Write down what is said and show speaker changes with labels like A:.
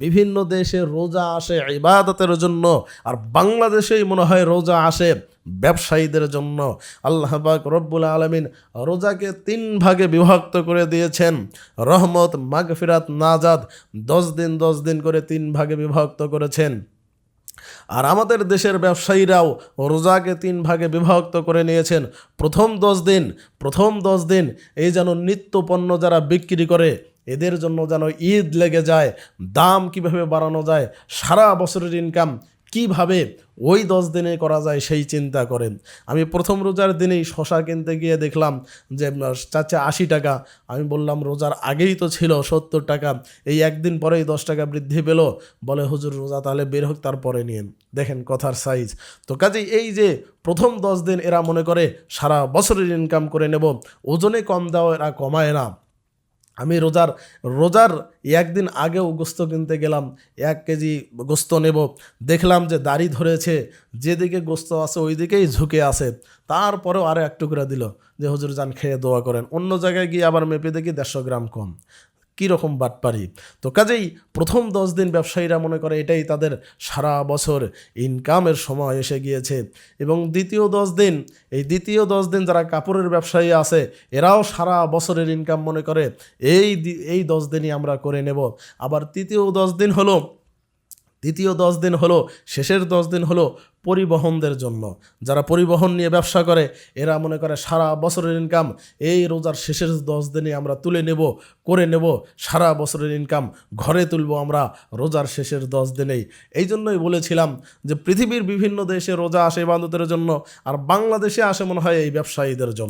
A: বিভিন্ন দেশে রোজা আসে ইবাদতের জন্য, আর বাংলাদেশেই মনে হয় রোজা আসে ব্যবসায়ীদের জন্য। আল্লাহ পাক রব্বুল আলামিন রোজাকে 3 ভাগে বিভক্ত করে দিয়েছেন। রহমত, মাগফিরাত, নাজাত, 10 দিন 10 দিন করে 3 ভাগে বিভক্ত করেছেন। আর আমাদের দেশের ব্যবসায়ীরাও রোজাকে 3 ভাগে বিভক্ত করে নিয়েছেন। প্রথম 10 দিন এই যেন নিত্য পণ্য যারা বিক্রি করে এদের জন্য যেন ঈদ লেগে যায়, দাম কিভাবে বাড়ানো যায়, সারা বছরের ইনকাম কিভাবে ওই 10 দিনে করা যায় সেই চিন্তা করেন। আমি প্রথম রোজার দিনেই শশা কিনতে গিয়ে দেখলাম যে চাচা 80 টাকা। আমি বললাম রোজার আগেই তো ছিল 70 টাকা, এই একদিন পরেই 10 টাকা বৃদ্ধি পেল। বলে হুজুর রোজা তাহলে বের হোক তারপরে নিন। দেখেন কথার সাইজ। তো কাজেই এই যে প্রথম 10 দিন এরা মনে করে সারা বছরের ইনকাম করে নেব, ওজনে কম দাও এরা কমায় না। আমি রোজার একদিন আগেও গোস্ত কিনতে গেলাম, 1 কেজি গোস্ত নেব, দেখলাম যে দাড়ি ধরেছে, যেদিকে গোস্ত আছে ওই দিকেই ঝুঁকে আছে, তারপরেও আরও 1 টুকরা দিল যে হুজুর যান খেয়ে দোয়া করেন। অন্য জায়গায় গিয়ে আবার মেপে দেখি 150 গ্রাম কম। কীরকম বাটপারি! তো কাজেই প্রথম 10 দিন ব্যবসায়ীরা মনে করে এটাই তাদের সারা বছর ইনকামের সময় এসে গিয়েছে। এবং দ্বিতীয় 10 দিন যারা কাপড়ের ব্যবসায়ী আছে এরাও সারা বছরের ইনকাম মনে করে এই 10 দিনই আমরা করে নেব। আবার তৃতীয় 10 দিন হলো শেষের 10 দিন হলো পরিবহনদের জন্য। যারা পরিবহন নিয়ে ব্যবসা করে এরা মনে করে সারা বছরের ইনকাম এই রোজার শেষের 10 দিনে আমরা করে নেব, সারা বছরের ইনকাম ঘরে তুলব আমরা রোজার শেষের 10 দিনেই। এই জন্যই বলেছিলাম যে পৃথিবীর বিভিন্ন দেশে রোজা আসে ইবাদতের জন্য, আর বাংলাদেশে আসে মনে হয় এই ব্যবসায়ীদের জন্য।